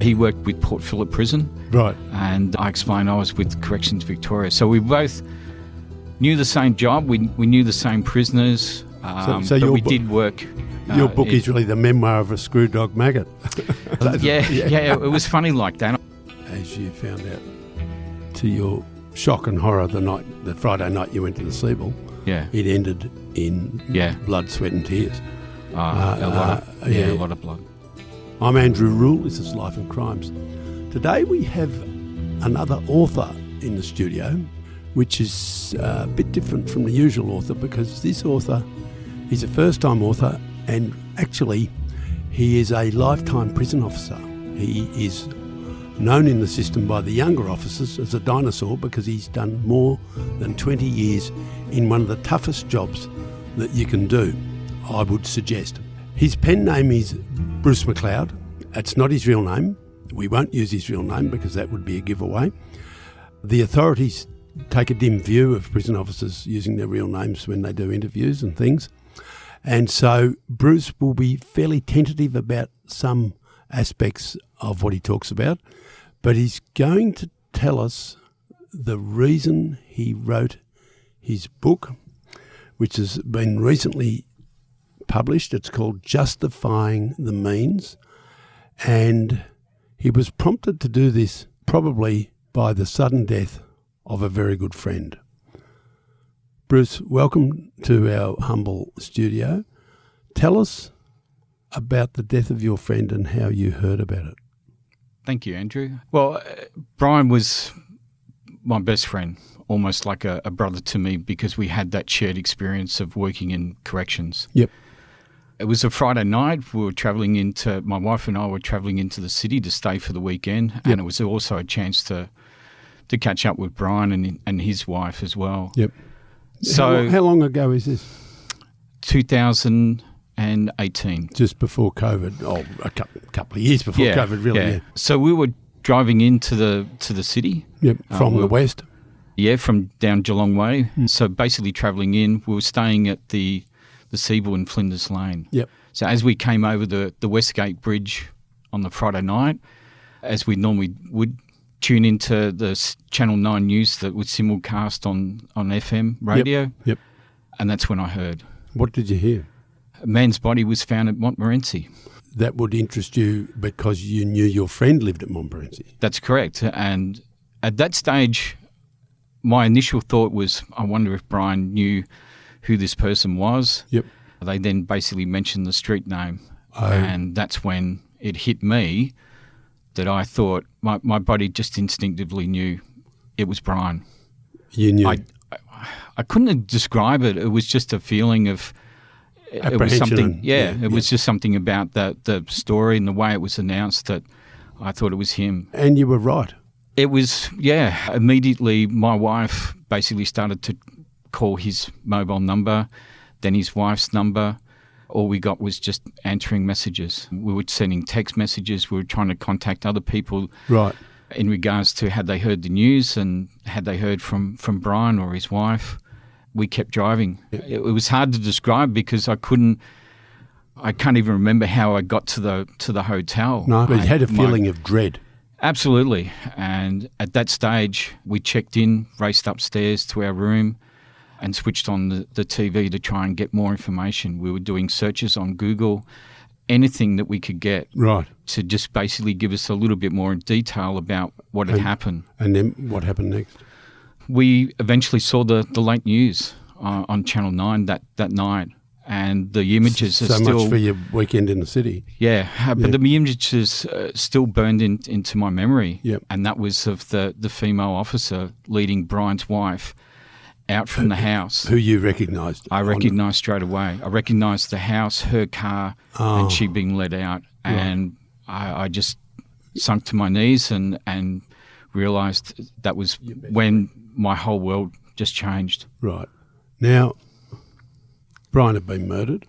He worked with Port Phillip Prison. Right. And I explained I was with Corrections Victoria. So we both knew the same job. We knew the same prisoners. So but we did work. Your book is really the memoir of a screw dog maggot. Yeah, it was funny like that. As you found out, to your shock and horror, the Friday night you went to the Seabull, it ended in blood, sweat and tears. A lot of blood. I'm Andrew Rule. This is Life and Crimes. Today we have another author in the studio, which is a bit different from the usual author because this author, he's a first-time author, and actually he is a lifetime prison officer. He is known in the system by the younger officers as a dinosaur because he's done more than 20 years in one of the toughest jobs that you can do, I would suggest. His pen name is Bruce McLeod. It's not his real name. We won't use his real name because that would be a giveaway. The authorities take a dim view of prison officers using their real names when they do interviews and things. And so Bruce will be fairly tentative about some aspects of what he talks about, but he's going to tell us the reason he wrote his book, which has been recently published. It's called Justifying the Means, and he was prompted to do this probably by the sudden death of a very good friend. Bruce, welcome to our humble studio. Tell us about the death of your friend and how you heard about it. Thank you, Andrew. Well, Brian was my best friend, almost like a brother to me because we had that shared experience of working in corrections. Yep. It was a Friday night. My wife and I were travelling into the city to stay for the weekend, and it was also a chance to catch up with Brian and his wife as well. Yep. So how long ago is this? 2018. Just before COVID. Oh, a couple of years before COVID, really. Yeah. So we were driving into the city. Yep. From the west. Yeah, from down Geelong Way. So basically travelling in, we were staying at the Seabull in Flinders Lane. Yep. So as we came over the Westgate Bridge on the Friday night, as we normally would, tune into the Channel 9 news that was simulcast on FM radio. Yep. And that's when I heard. What did you hear? A man's body was found at Montmorency. That would interest you because you knew your friend lived at Montmorency. That's correct. And at that stage, my initial thought was, I wonder if Brian knew who this person was. Yep. They then basically mentioned the street name. Oh. And that's when it hit me that I thought my body just instinctively knew it was Brian. You knew? I couldn't describe it. It was just a feeling of it was something. It was just something about the story and the way it was announced that I thought it was him. And you were right. It was, immediately my wife basically started to call his mobile number, then his wife's number. All we got was just answering messages. We were sending text messages. We were trying to contact other people in regards to had they heard the news and had they heard from Brian or his wife. We kept driving. It was hard to describe because I can't even remember how I got to the hotel. No, but you had a feeling of dread. Absolutely. And at that stage, we checked in, raced upstairs to our room and switched on the TV to try and get more information. We were doing searches on Google, anything that we could get to just basically give us a little bit more detail about what had happened. And then what happened next? We eventually saw the late news on Channel 9 that night, and the images are still... So much for your weekend in the city. Yeah, but the images still burned into my memory, yep. And that was of the female officer leading Brian's wife out from the house. Who you recognised? I recognised straight away. I recognised the house, her car, and she being led out. Right. And I just sunk to my knees and realised that was when my whole world just changed. Right. Now, Brian had been murdered.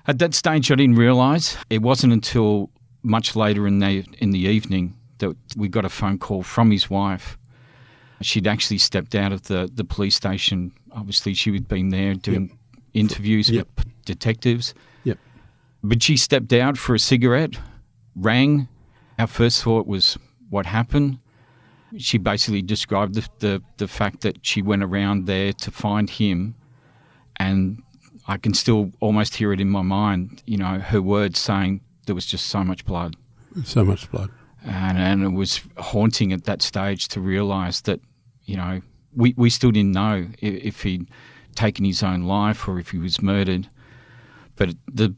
At that stage, I didn't realise. It wasn't until much later in the evening that we got a phone call from his wife. She'd actually stepped out of the police station. Obviously, she had been there doing interviews with detectives. Yep. But she stepped out for a cigarette, rang, Our first thought was, what happened? She basically described the fact that she went around there to find him, and I can still almost hear it in my mind, her words saying there was just so much blood. So much blood. And it was haunting at that stage to realise that, we still didn't know if he'd taken his own life or if he was murdered. But the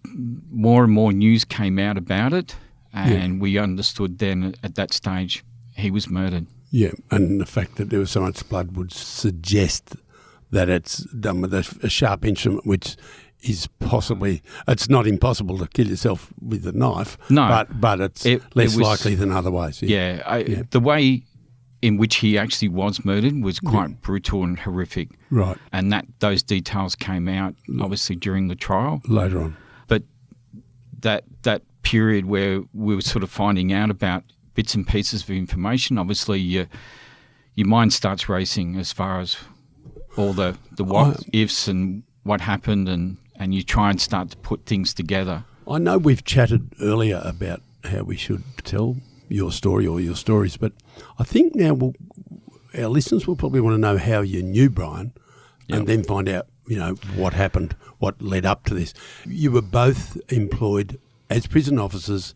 more and more news came out about it, and we understood then at that stage he was murdered. Yeah, and the fact that there was so much blood would suggest that it's done with a sharp instrument, which is possibly, it's not impossible to kill yourself with a knife, no, but it's less likely than other ways. The way in which he actually was murdered was quite brutal and horrific. Right. And those details came out, obviously, during the trial. Later on. But that period where we were sort of finding out about bits and pieces of information, obviously your mind starts racing as far as all the what ifs and what happened, and you try and start to put things together. I know we've chatted earlier about how we should tell your story or your stories, but I think now our listeners will probably want to know how you knew Brian, and then find out, what happened, what led up to this. You were both employed as prison officers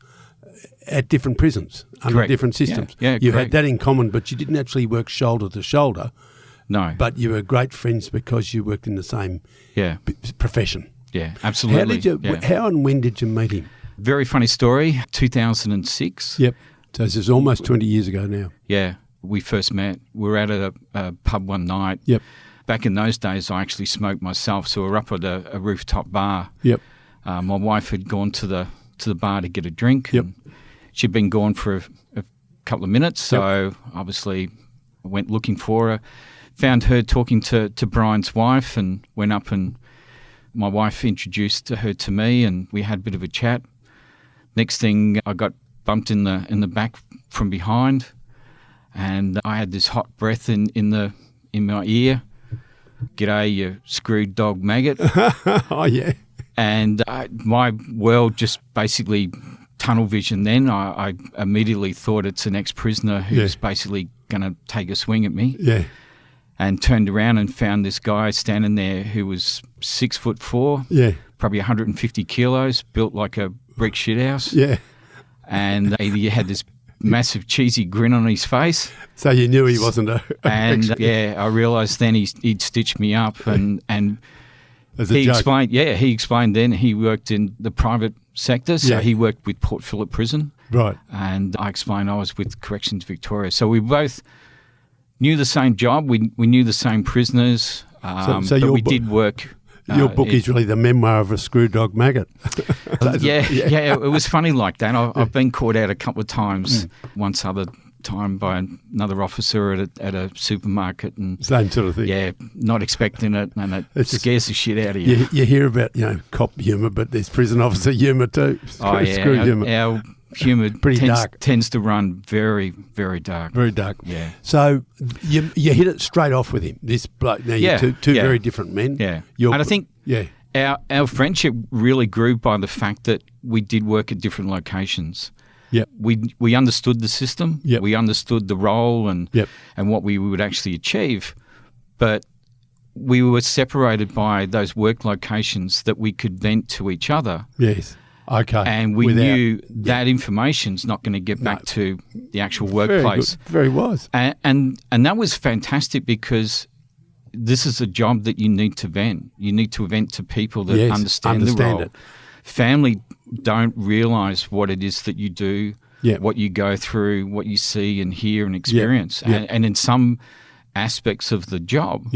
at different prisons under different systems. You had that in common, but you didn't actually work shoulder to shoulder. No. But you were great friends because you worked in the same profession. Yeah, absolutely. How and when did you meet him? Very funny story, 2006. Yep. So this is almost 20 years ago now. Yeah, we first met. We were at a pub one night. Yep. Back in those days, I actually smoked myself, so we were up at a rooftop bar. Yep. My wife had gone to the bar to get a drink. Yep. And she'd been gone for a couple of minutes, so obviously I went looking for her. Found her talking to Brian's wife, and went up, and my wife introduced her to me, and we had a bit of a chat. Next thing, I got bumped in the back from behind, and I had this hot breath in my ear. G'day, you screwed dog maggot. Oh, yeah. And my world just basically tunnel vision then. I immediately thought it's an ex-prisoner who's basically going to take a swing at me. Yeah. And turned around and found this guy standing there who was 6'4", probably 150 kilos, built like a brick shithouse. Yeah. And he had this massive cheesy grin on his face. So you knew he wasn't a and I realised then he'd stitched me up, and he explained then he worked in the private sector, so he worked with Port Phillip Prison. Right. And I explained I was with Corrections Victoria. So we both knew the same job. We knew the same prisoners, but we did work. Your book is really the memoir of a screw dog maggot. It was funny like that. I've been caught out a couple of times. Once other time by another officer at a supermarket, and same sort of thing. Yeah, not expecting it, and it scares the shit out of you. You hear about cop humour, but there's prison officer humour too. Screw humour. Our humour tends to run very, very dark. Very dark. Yeah. So you hit it straight off with him. This bloke. Now you're two very different men. Yeah. And I think our friendship really grew by the fact that we did work at different locations. Yep. We understood the system. Yep. We understood the role and what we would actually achieve, but we were separated by those work locations that we could vent to each other. Yes. Okay. And we knew that information's not going to get back to the actual workplace. Very wise. And that was fantastic, because this is a job that you need to vent. You need to vent to people that understand the role. It. Family don't realise what it is that you do, what you go through, what you see and hear and experience. And in some aspects of the job,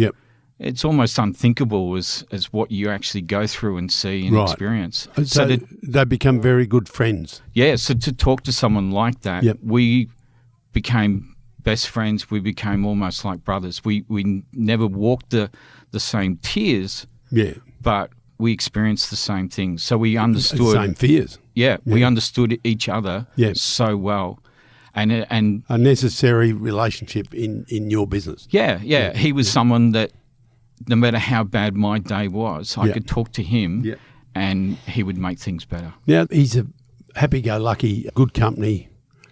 it's almost unthinkable as what you actually go through and see and experience. So they become very good friends. Yeah, so to talk to someone like that, we became best friends. We became almost like brothers. We never walked the same tiers, but we experienced the same things. So we understood... The same fears. Yeah, we understood each other so well. And a necessary relationship in your business. Yeah. He was someone that no matter how bad my day was, I could talk to him and he would make things better. Now, he's a happy-go-lucky, good company,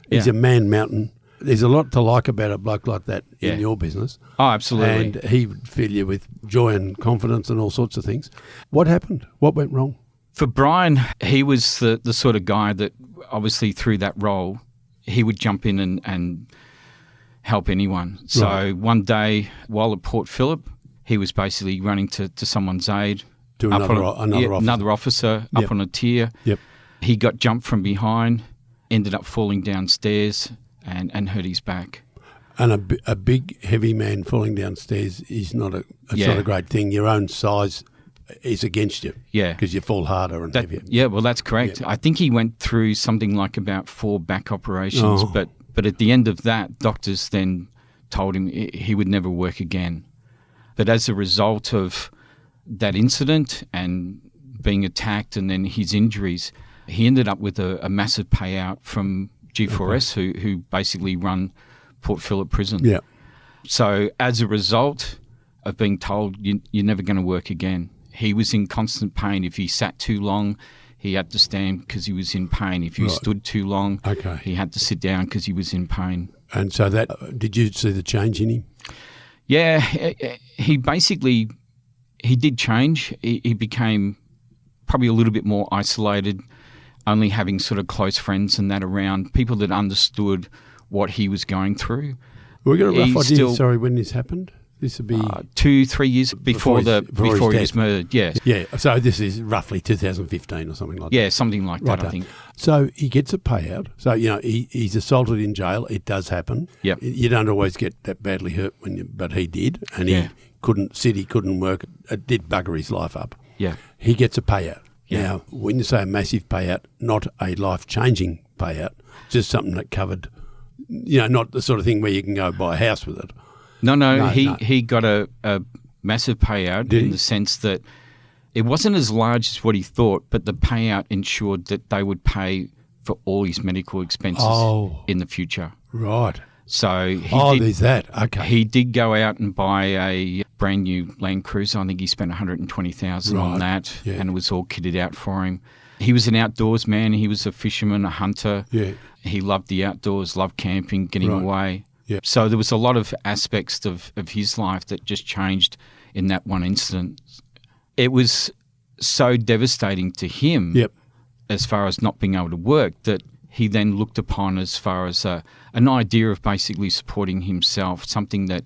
He's a man mountain. There's a lot to like about a bloke like that in your business. Oh, absolutely. And he would fill you with joy and confidence and all sorts of things. What happened? What went wrong? For Brian, he was the sort of guy that obviously through that role, he would jump in and help anyone. So one day while at Port Phillip, he was basically running to someone's aid. To another officer up on a tier. Yep. He got jumped from behind, ended up falling downstairs and hurt his back. And a big, heavy man falling downstairs is not a great thing. Your own size is against you. Yeah. Because you fall harder and heavier. Yeah, well, that's correct. Yeah. I think he went through something like about 4 back operations, but at the end of that, doctors then told him he would never work again. But as a result of that incident and being attacked and then his injuries, he ended up with a massive payout from G4S, who basically run Port Phillip Prison. Yeah. So as a result of being told you're never going to work again, he was in constant pain. If he sat too long, he had to stand because he was in pain. If he stood too long, he had to sit down because he was in pain. And so did you see the change in him? Yeah, he did change. He became probably a little bit more isolated, only having sort of close friends and that around, people that understood what he was going through. We got a rough idea, when this happened? This would be 2-3 years before he was murdered. Yeah. Yeah. So this is roughly 2015 or something like that. Yeah, something like that, I think. So he gets a payout. So he's assaulted in jail. It does happen. Yep. You don't always get that badly hurt but he did, and he couldn't sit. He couldn't work. It did bugger his life up. Yeah. He gets a payout. Yeah. Now, when you say a massive payout, not a life-changing payout, just something that covered, not the sort of thing where you can go buy a house with it. No. He got a massive payout in the sense that it wasn't as large as what he thought, but the payout ensured that they would pay for all his medical expenses in the future. Right. So there's that. Okay. He did go out and buy a brand new Land Cruiser. I think he spent $120,000 on that, and it was all kitted out for him. He was an outdoors man. He was a fisherman, a hunter. Yeah. He loved the outdoors, loved camping, getting away. Yep. So there was a lot of aspects of his life that just changed in that one incident. It was so devastating to him as far as not being able to work that he then looked upon as far as an idea of basically supporting himself, something that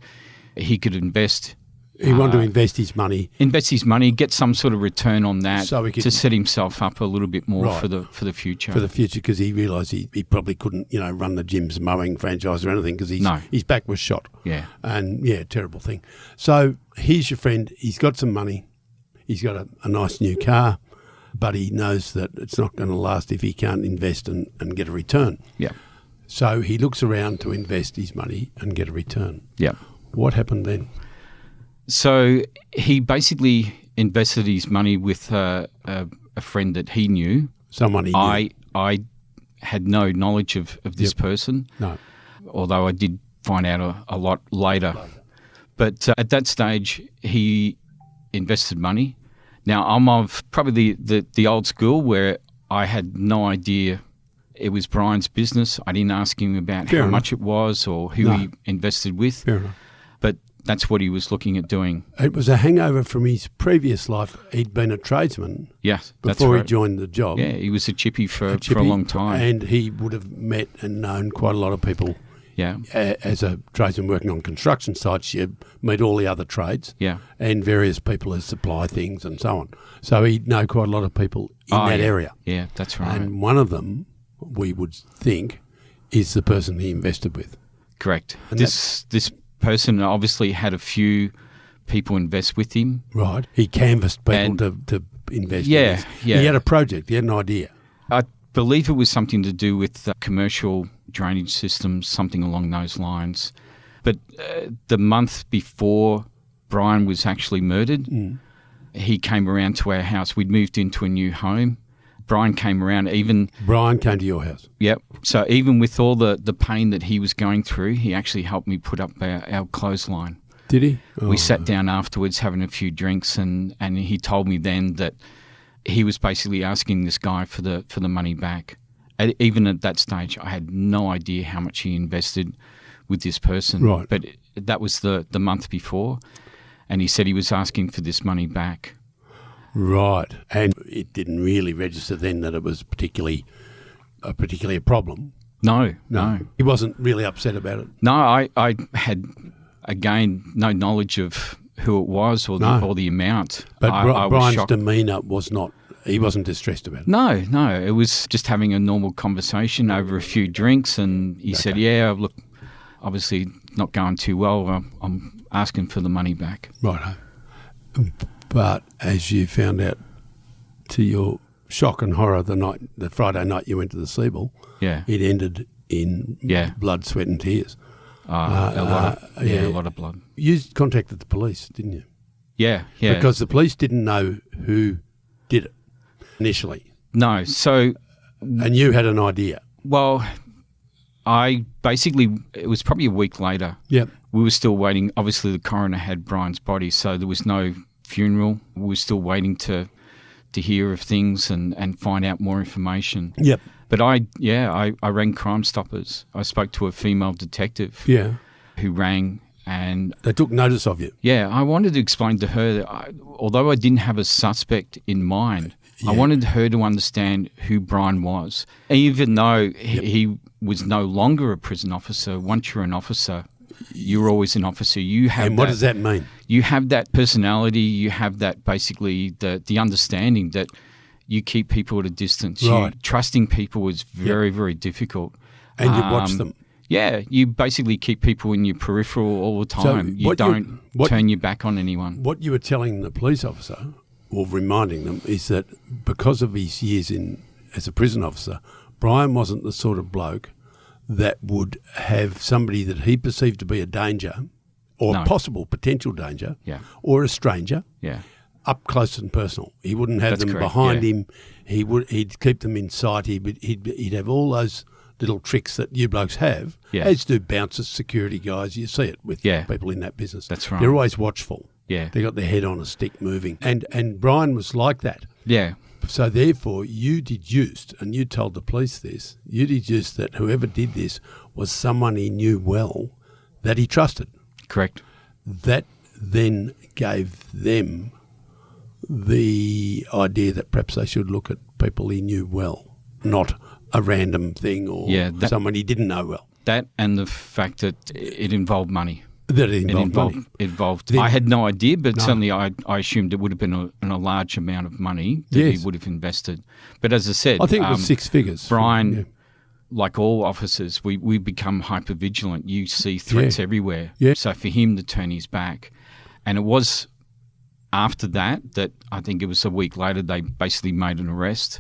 he could invest. He wanted to invest his money. Get some sort of return on that so to set himself up a little bit more for the future. For the future, because he realised he probably couldn't, run the gym's mowing franchise or anything because his back was shot. Yeah. And, terrible thing. So here's your friend. He's got some money. He's got a nice new car, but he knows that it's not going to last if he can't invest and get a return. Yeah. So he looks around to invest his money and get a return. Yeah. What happened then? So he basically invested his money with a friend that he knew. Someone he knew. I had no knowledge of this person. No. Although I did find out a lot later. But at that stage, he invested money. Now, I'm of probably the old school where I had no idea it was Brian's business. I didn't ask him about how much it was or who he invested with. Fair enough. But that's what he was looking at doing. It was a hangover from his previous life. He'd been a tradesman before he joined the job. Yeah, he was a chippy for a long time. And he would have met and known quite a lot of people. Yeah. As a tradesman working on construction sites, you meet all the other trades and various people who supply things and so on. So he'd know quite a lot of people in that area. Yeah, that's right. And one of them, we would think, is the person he invested with. Correct. And this person obviously had a few people invest with him. Right. He canvassed people to invest in this. Yeah. He had a project. He had an idea. I believe it was something to do with commercial drainage systems, something along those lines. But the month before Brian was actually murdered, he came around to our house. We'd moved into a new home. Brian came around Brian came to your house? Yep. So even with all the pain that he was going through, he actually helped me put up our clothesline. Did he? We sat down afterwards having a few drinks and he told me then that he was basically asking this guy for the money back. Even at that stage, I had no idea how much he invested with this person. Right. But that was the month before, and he said he was asking for this money back. Right. And it didn't really register then that it was particularly a problem. No. He wasn't really upset about it. No, I had, again, no knowledge of who it was or the amount. But I was Brian's shocked. demeanour was not, he wasn't distressed about it. No, it was just having a normal conversation over a few drinks, and he said, yeah, look, obviously not going too well. I'm asking for the money back. Right. But as you found out, to your shock and horror, the Friday night you went to the Seabull, it ended in blood, sweat and tears. A lot of blood. You contacted the police, didn't you? Yeah. Because the police didn't know who did it initially. No, so... And you had an idea. Well, it was probably a week later. Yep. We were still waiting. Obviously, the coroner had Brian's body, so there was no funeral. We were still waiting to hear of things and find out more information. Yep. But I rang Crime Stoppers. I spoke to a female detective who rang, and they took notice of you. Yeah, I wanted to explain to her that although I didn't have a suspect in mind, I wanted her to understand who Brian was. Even though he was no longer a prison officer, once you're an officer, you're always an officer. And what does that mean? You have that personality, you have that basically the understanding that you keep people at a distance. Right. Trusting people is very, very difficult. And you watch them. Yeah, you basically keep people in your peripheral all the time. So you don't turn your back on anyone. What you were telling the police officer, or reminding them, is that because of his years as a prison officer, Brian wasn't the sort of bloke that would have somebody that he perceived to be a danger or a possible potential danger or a stranger up close and personal. He wouldn't have them behind him. He'd keep them in sight. He'd have all those little tricks that you blokes have, as do bouncers, security guys. You see it with people in that business. That's right. They're always watchful. Yeah. They got their head on a stick moving. And Brian was like that. Yeah. So therefore you deduced, and you told the police this, you deduced that whoever did this was someone he knew well that he trusted. Correct. That then gave them the idea that perhaps they should look at people he knew well, not a random thing or someone he didn't know well. That and the fact that it involved money. That it involved money. I had no idea, but certainly I assumed it would have been a large amount of money that he would have invested. But as I said... I think it was 6 figures. Brian, like all officers, we become hyper-vigilant. You see threats everywhere. Yeah. So for him to turn his back... And it was after that I think it was a week later, they basically made an arrest.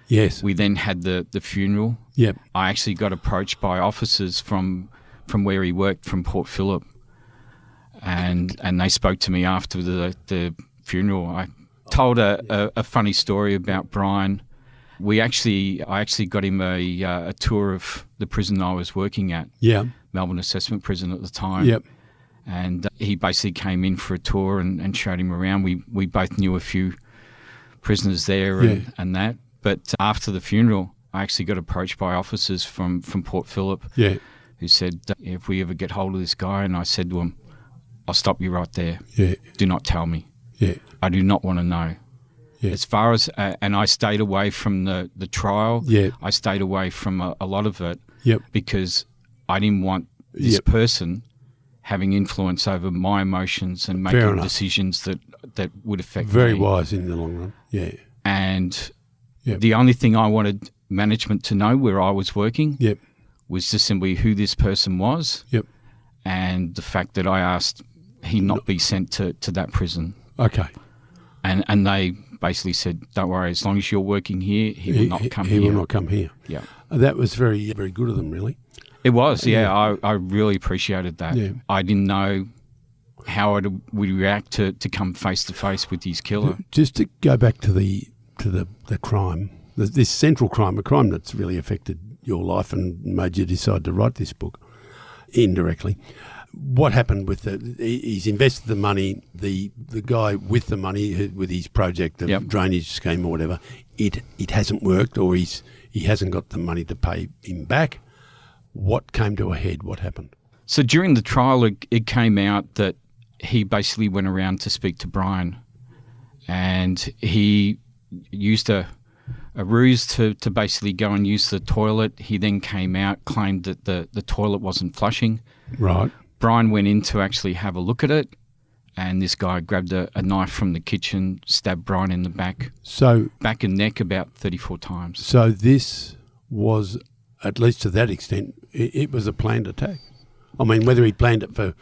Yes. We then had the funeral. Yep. I actually got approached by officers from where he worked, from Port Phillip. And they spoke to me after the funeral. I told a funny story about Brian. I actually got him a tour of the prison I was working at. Yeah. Melbourne Assessment Prison at the time. Yep. And he basically came in for a tour and showed him around. We both knew a few prisoners there and that. But after the funeral, I actually got approached by officers from Port Phillip who said, if we ever get hold of this guy, and I said to him, I'll stop you right there. Yeah. Do not tell me. Yeah. I do not want to know. Yeah. As far as, and I stayed away from the trial. Yeah. I stayed away from a lot of it because I didn't want this person having influence over my emotions and making decisions that would affect me. Very wise in the long run. Yeah. And the only thing I wanted management to know where I was working was just simply who this person was and the fact that I asked he not be sent to that prison. Okay. And they basically said, don't worry, as long as you're working here, he will not come here. He will not come here. Yeah. That was very, very good of them, really. It was, I really appreciated that. Yeah. I didn't know how I would react to come face to face with his killer. Just to go back to the crime, this central crime, a crime that's really affected your life and made you decide to write this book indirectly. What happened with he's invested the money, the guy with the money, with his project, the drainage scheme or whatever, it hasn't worked, or he's he hasn't got the money to pay him back. What came to a head? What happened? So during the trial, it came out that he basically went around to speak to Brian, and he used a ruse to basically go and use the toilet. He then came out, claimed that the toilet wasn't flushing. Right. Brian went in to actually have a look at it, and this guy grabbed a knife from the kitchen, stabbed Brian in the back and neck about 34 times. So this was, at least to that extent, it was a planned attack. I mean, whether he planned it for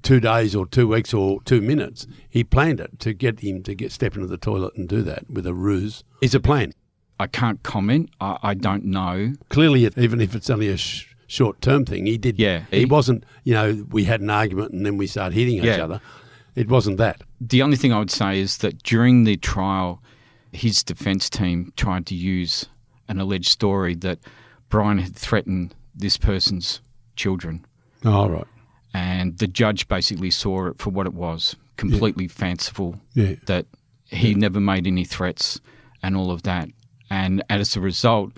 2 days or 2 weeks or 2 minutes, he planned it to get him to step into the toilet and do that with a ruse. It's a plan. I can't comment. I don't know. Clearly, even if it's only a short-term thing, he did. Yeah. He wasn't, we had an argument and then we started hitting each other. It wasn't that. The only thing I would say is that during the trial, his defence team tried to use an alleged story that Brian had threatened this person's children. Oh, right. And the judge basically saw it for what it was, completely fanciful, Yeah. that he never made any threats and all of that. And as a result,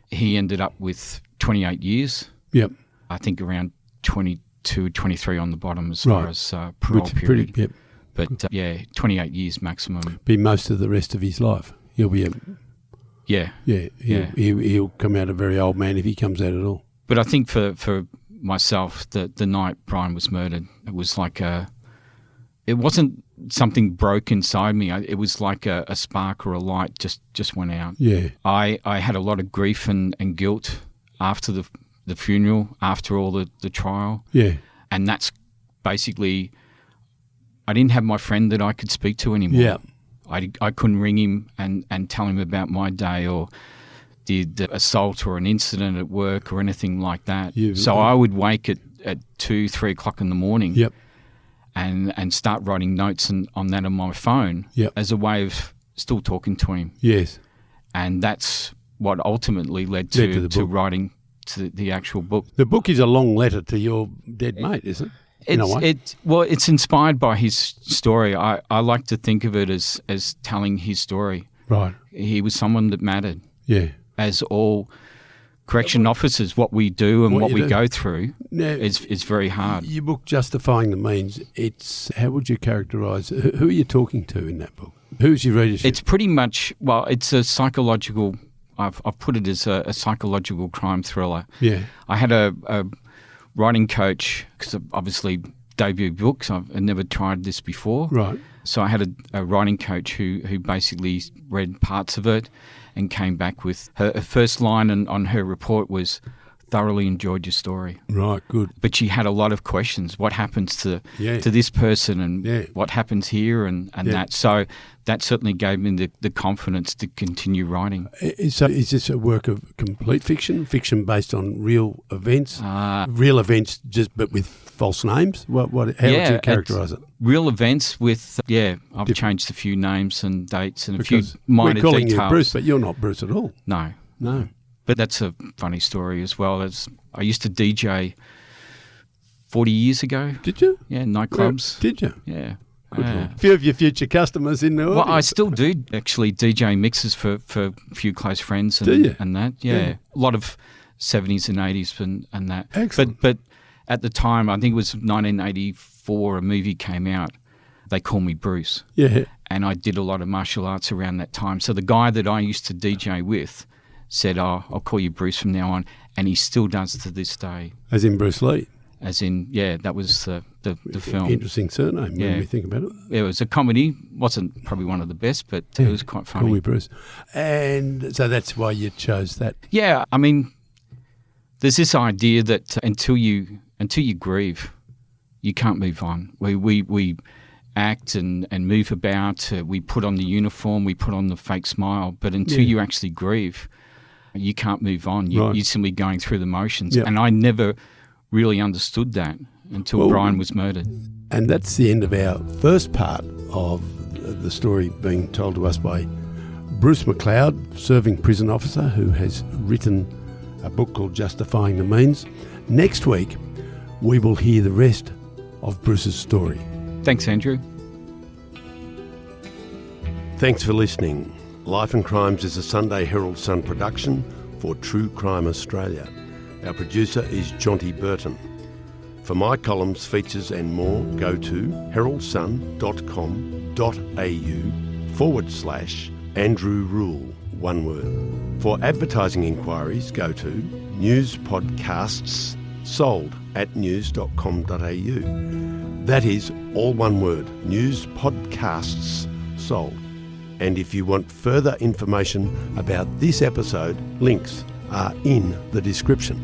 he ended up with 28 years. Yep. I think around 22, 23 on the bottom as far as parole Which period. Yep. But 28 years maximum. Be most of the rest of his life. He'll be he'll come out a very old man if he comes out at all. But I think for myself, the night Brian was murdered, it was like it wasn't something broke inside me. It was like a spark or a light just went out. Yeah. I had a lot of grief and guilt after the funeral, after all the trial. Yeah. And that's basically, I didn't have my friend that I could speak to anymore. Yeah. I couldn't ring him and tell him about my day or the assault or an incident at work or anything like that. So I would wake at 2, 3 o'clock in the morning. Yep. And start writing notes on that on my phone as a way of still talking to him. Yes. And that's what ultimately led to writing to the actual book. The book is a long letter to your dead mate, isn't it? It's inspired by his story. I like to think of it as telling his story. Right. He was someone that mattered. Yeah. As all correction officers, what we do and what we go through is very hard. Your book, Justifying the Means, how would you characterise, who are you talking to in that book? Who's your readership? It's pretty much, it's a psychological, I've put it as a psychological crime thriller. Yeah. I had a writing coach, because obviously debut books, I've never tried this before. Right. So I had a writing coach who basically read parts of it and came back with her first line on her report was, thoroughly enjoyed your story. Right, good. But she had a lot of questions. What happens to this person and what happens here and that. So that certainly gave me the confidence to continue writing. So is this a work of complete fiction based on real events? Real events but with false names? How would you characterise it? Real events with, I've changed a few names and dates and a few minor details. We're calling you Bruce, but you're not Bruce at all. No. But that's a funny story as well. I used to DJ 40 years ago. Did you? Yeah, nightclubs. Did you? Yeah. A few of your future customers in the audience. Well, I still do actually DJ mixes for a few close friends and that. Yeah. A lot of 70s and 80s and that. Excellent. But at the time, I think it was 1984, a movie came out. They called me Bruce. Yeah. And I did a lot of martial arts around that time. So the guy that I used to DJ with said, I'll call you Bruce from now on. And he still does to this day. As in Bruce Lee? As in, that was the film. Interesting surname when we think about it. It was a comedy. Wasn't probably one of the best, but it was quite funny. Call me Bruce. And so that's why you chose that. Yeah, I mean, there's this idea that until you grieve, you can't move on. We act and move about. We put on the uniform. We put on the fake smile. But until you actually grieve, you can't move on. You're simply going through the motions. Yeah. And I never really understood that until Brian was murdered. And that's the end of our first part of the story being told to us by Bruce McLeod, serving prison officer who has written a book called Justifying the Means. Next week, we will hear the rest of Bruce's story. Thanks, Andrew. Thanks for listening. Life and Crimes is a Sunday Herald Sun production for True Crime Australia. Our producer is Jonty Burton. For my columns, features and more, go to heraldsun.com.au/Andrew Rule, one word. For advertising inquiries, go to newspodcastssold@news.com.au. That is all one word, newspodcastssold. And if you want further information about this episode, links are in the description.